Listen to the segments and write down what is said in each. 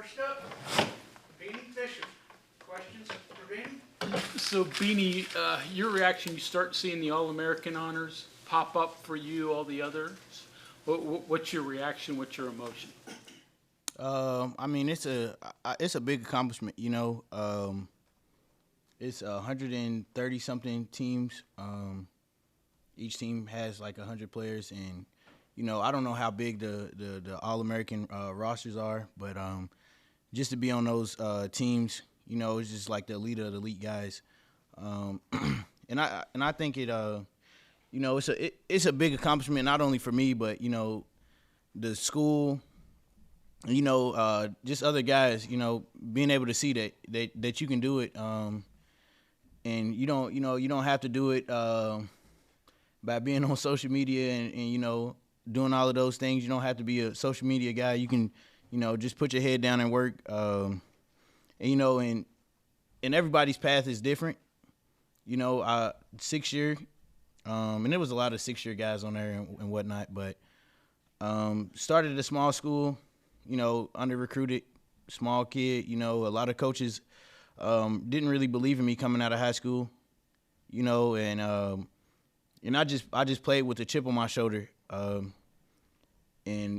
First up, Beanie Bishop. Questions for Beanie? So, Beanie, your reaction, you start seeing the All-American honors pop up for you, all the others. What's your reaction? What's your emotion? I mean, it's a big accomplishment, you know. It's 130 something teams. Each team has like 100 players, and you know, I don't know how big the All-American rosters are, but just to be on those teams, you know, it's just like the elite of the elite guys. And I think it you know, it's a big accomplishment, not only for me, but you know, the school, you know, just other guys, you know, being able to see that you can do it, and you don't have to do it by being on social media and you know, doing all of those things. You don't have to be a social media guy. You can, you know, just put your head down and work. And you know, and everybody's path is different. You know, 6 year, and there was a lot of 6 year guys on there and whatnot, but started at a small school, you know, under recruited, small kid. You know, a lot of coaches didn't really believe in me coming out of high school, you know, and I just played with a chip on my shoulder, and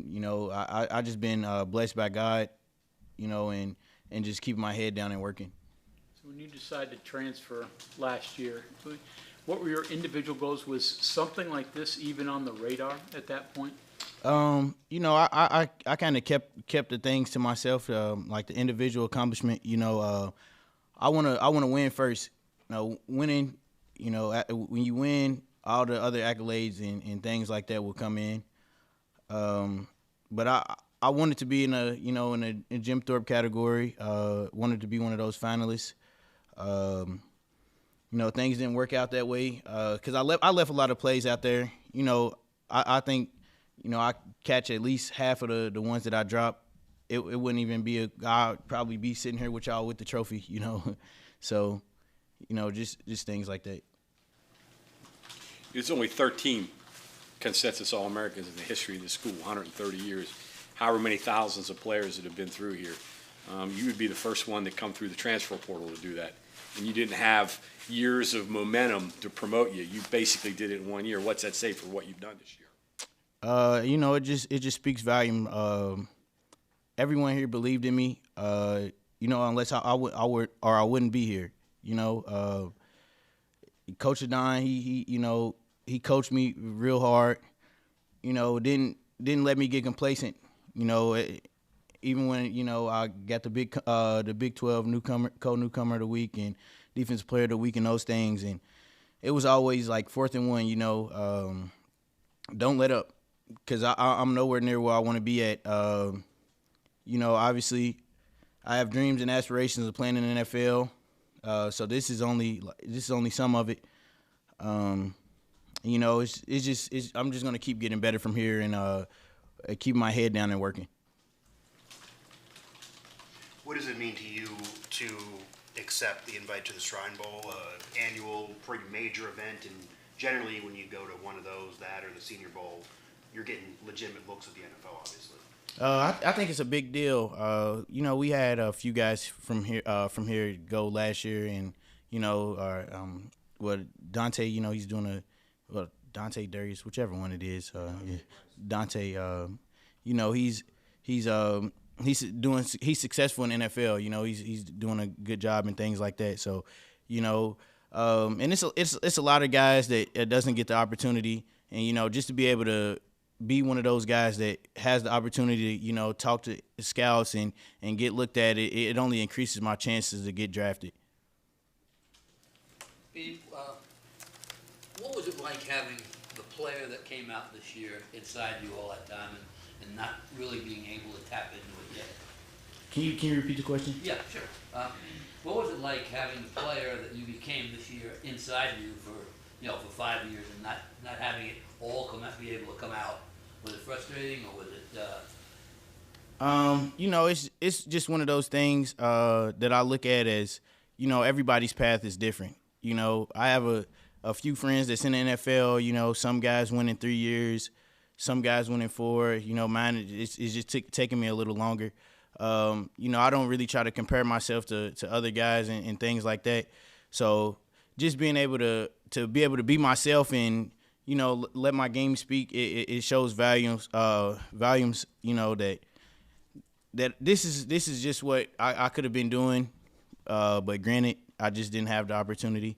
you know, I just been blessed by God, you know, and just keeping my head down and working. So when you decided to transfer last year, what were your individual goals? Was something like this even on the radar at that point? You know, I kind of kept the things to myself, like the individual accomplishment. You know, I wanna win first. You know, winning. You know, when you win, all the other accolades and things like that will come in. But I wanted to be in a Jim Thorpe category. Wanted to be one of those finalists. You know, things didn't work out that way because I left a lot of plays out there. You know, I think, you know, I catch at least half of the ones that I drop. It wouldn't even be I'd probably be sitting here with y'all with the trophy, you know. So, you know, just things like that. There's only 13 consensus All-Americans in the history of the school, 130 years, however many thousands of players that have been through here. You would be the first one to come through the transfer portal to do that. And you didn't have years of momentum to promote you. You basically did it in 1 year. What's that say for what you've done this year? You know, it just speaks volume. Everyone here believed in me. You know, unless I wouldn't be here. You know, Coach Adon, he you know, he coached me real hard. You know, didn't let me get complacent. You know, even when, you know, I got the Big 12 co-newcomer of the week and defensive player of the week and those things, and it was always like 4th and 1. You know, don't let up, because I'm nowhere near where I want to be at. You know, obviously, I have dreams and aspirations of playing in the NFL. So this is only some of it. You know, I'm just gonna keep getting better from here and keep my head down and working. What does it mean to you to accept the invite to the Shrine Bowl, annual pretty major event, and generally when you go to one of those, that or the Senior Bowl, you're getting legitimate looks at the NFL, obviously. I think it's a big deal. You know, we had a few guys from here go last year, and you know, Dante, you know, he's doing Dante Darius, whichever one it is. Yeah. Dante, you know, he's successful in the NFL. You know, he's doing a good job and things like that. So, you know, and it's a lot of guys that doesn't get the opportunity, and you know, just to be able to be one of those guys that has the opportunity to, you know, talk to scouts and get looked at, it only increases my chances to get drafted. What was it like having the player that came out this year inside you all that time and not really being able to tap into it yet? Can you repeat the question? Yeah, sure. What was it like having the player that you became this year inside you for 5 years and not having it all be able to come out? Was it frustrating, or was it? You know, it's just one of those things that I look at as, you know, everybody's path is different. You know, I have a few friends that's in the NFL. You know, some guys win in 3 years, some guys win in 4. You know, mine it's just taking me a little longer. I don't really try to compare myself to other guys and things like that. So just being able to be myself and, let my game speak, it shows volumes, that this is just what I could have been doing. But granted, I just didn't have the opportunity.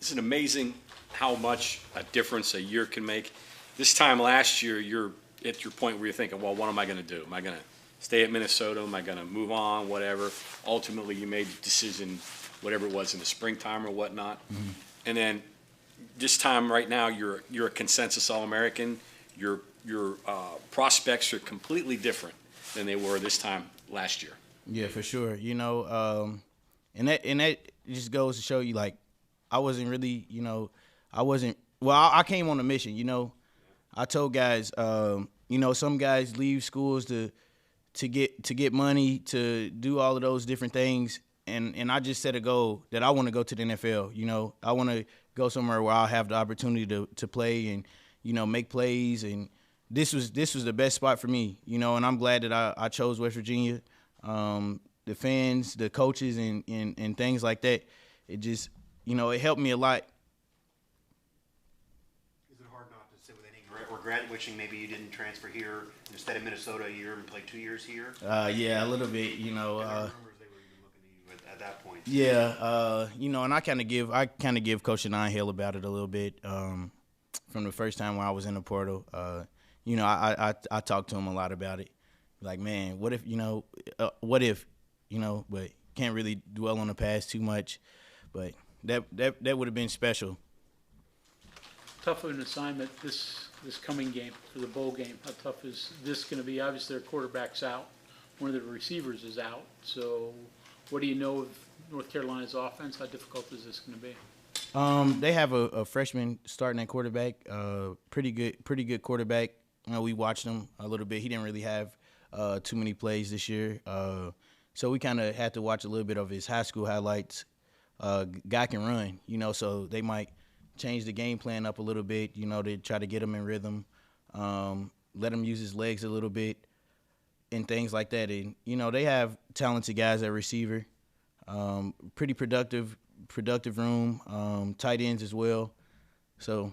Isn't it amazing how much a difference a year can make? This time last year, you're at your point where you're thinking, well, what am I going to do? Am I going to stay at Minnesota? Am I going to move on? Whatever. Ultimately, you made the decision, whatever it was in the springtime or whatnot. Mm-hmm. And then this time right now, you're a consensus All-American. Your prospects are completely different than they were this time last year. Yeah, for sure. And that just goes to show you, like, I wasn't really, I came on a mission, I told guys, some guys leave schools to get money, to do all of those different things. And I just set a goal that I want to go to the NFL. I want to go somewhere where I'll have the opportunity to play and, make plays. And this was the best spot for me, and I'm glad that I chose West Virginia. The fans, the coaches, and things like that. It just, it helped me a lot. Is it hard not to sit with any regret, wishing maybe you didn't transfer here instead of Minnesota a year and play 2 years here? Yeah, a little bit, And there were rumors they were even looking at you at that point. Yeah, and I give Coach Anand hell about it a little bit. From the first time when I was in the portal, I talked to him a lot about it. Like, man, what if, but can't really dwell on the past too much. But that would have been special. Tough of an assignment this coming game for the bowl game. How tough is this going to be? Obviously, their quarterback's out. One of the receivers is out. So what do you know of North Carolina's offense? How difficult is this going to be? They have a freshman starting at quarterback, pretty good quarterback. We watched him a little bit. He didn't really have too many plays this year. So we kind of had to watch a little bit of his high school highlights. Guy can run, so they might change the game plan up a little bit, to try to get him in rhythm, let him use his legs a little bit and things like that. And, they have talented guys at receiver, pretty productive room, tight ends as well. So,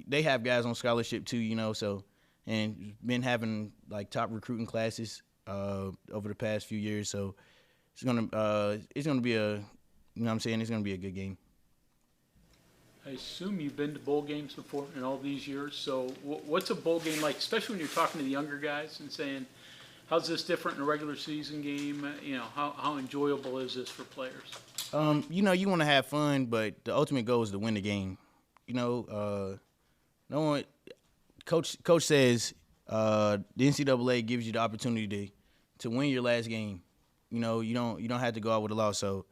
they have guys on scholarship too, so, and been having like top recruiting classes over the past few years. So it's gonna be a, it's gonna be a good game. I assume you've been to bowl games before in all these years. So what's a bowl game like, especially when you're talking to the younger guys and saying, how's this different in a regular season game? How enjoyable is this for players? You want to have fun, but the ultimate goal is to win the game. No one. Coach says the NCAA gives you the opportunity to win your last game. You don't have to go out with a loss. So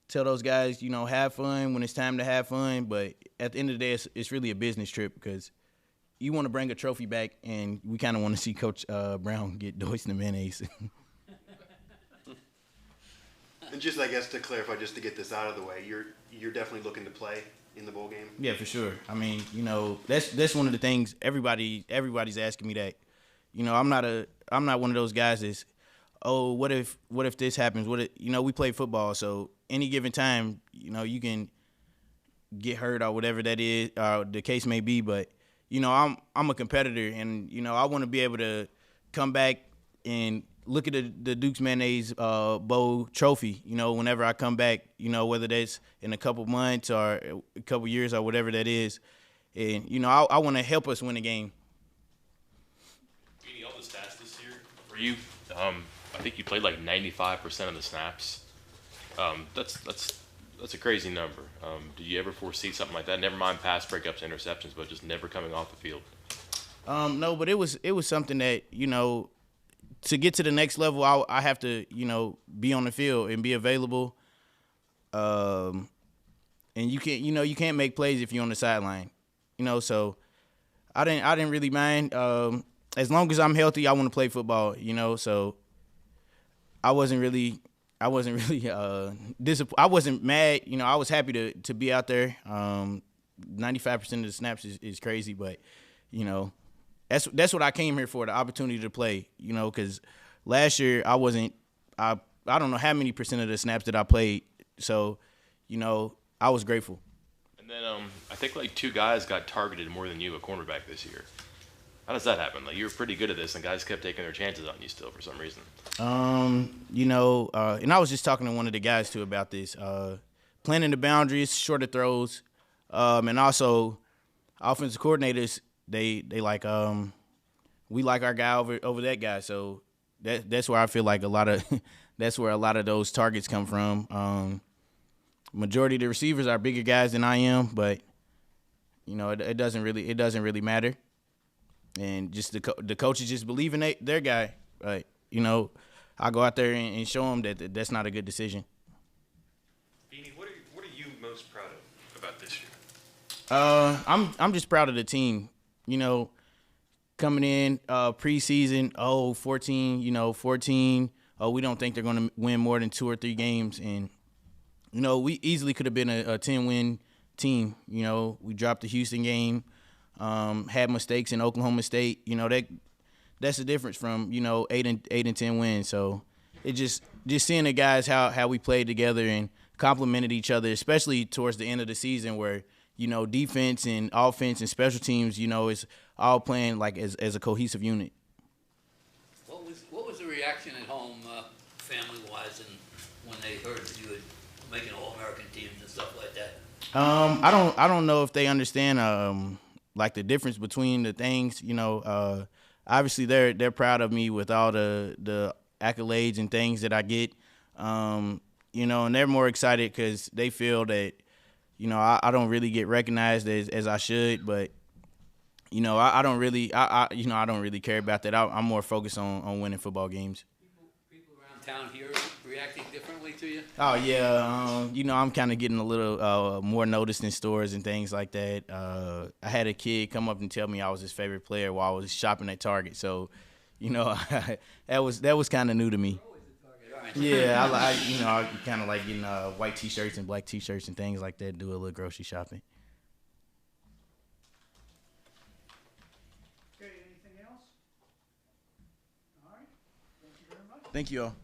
tell those guys, have fun when it's time to have fun. But at the end of the day, it's really a business trip because you want to bring a trophy back, and we kind of want to see Coach Brown get doused in the mayonnaise. And just, I guess, to clarify, just to get this out of the way, you're definitely looking to play in the bowl game? Yeah, for sure. I mean, that's one of the things everybody's asking me that. I'm not one of those guys that's, oh, what if this happens? We play football, so any given time, you can get hurt or whatever that is, the case may be. But I'm a competitor, and I want to be able to come back and look at the Duke's Mayonnaise Bowl trophy, whenever I come back, whether that's in a couple months or a couple years or whatever that is. And, I want to help us win the game. Beanie, all the stats this year for you, I think you played like 95% of the snaps. That's a crazy number. Do you ever foresee something like that? Never mind pass breakups, interceptions, but just never coming off the field. No, but it was something that, to get to the next level, I have to, be on the field and be available. And you can't make plays if you're on the sideline, So I didn't really mind. As long as I'm healthy, I want to play football, So I wasn't really I wasn't mad. I was happy to be out there. 95% of the snaps is crazy, but that's what I came here for, the opportunity to play. You know, because last year I wasn't. I don't know how many percent of the snaps that I played. So, you know, I was grateful. And then I think like 2 guys got targeted more than you at cornerback this year. How does that happen? Like you were pretty good at this, and guys kept taking their chances on you still for some reason. You know, and I was just talking to one of the guys too about this. Planning the boundaries, shorter throws, and also offensive coordinators. They like we like our guy over that guy. So that's where I feel like a lot of that's where a lot of those targets come from. Majority of the receivers are bigger guys than I am, but you know it doesn't really matter. And just the coaches just believe in their guy. Right? You know, I go out there and show them that that's not a good decision. Beanie, what are you most proud of about this year? I'm just proud of the team. You know, coming in preseason, 14. We don't think they're going to win more than 2 or 3 games, and you know we easily could have been a 10-win team. You know, we dropped the Houston game, had mistakes in Oklahoma State. You know that's the difference from 8 and 10 wins. So it just seeing the guys how we played together and complimented each other, especially towards the end of the season where defense and offense and special teams is all playing like as a cohesive unit. What was the reaction at home, family-wise, and when they heard that you were making All-American teams and stuff like that? I don't know if they understand like the difference between the things. Obviously they're proud of me with all the accolades and things that I get. And they're more excited because they feel that I don't really get recognized as I should, but I don't really I don't really care about that. I'm more focused on winning football games. People around town here reacting differently to you? Oh yeah, I'm kind of getting a little more noticed in stores and things like that. I had a kid come up and tell me I was his favorite player while I was shopping at Target. So, that was kind of new to me. Yeah, I kind of like getting white T-shirts and black T-shirts and things like that. Do a little grocery shopping. Okay, anything else? All right, thank you very much. Thank you all.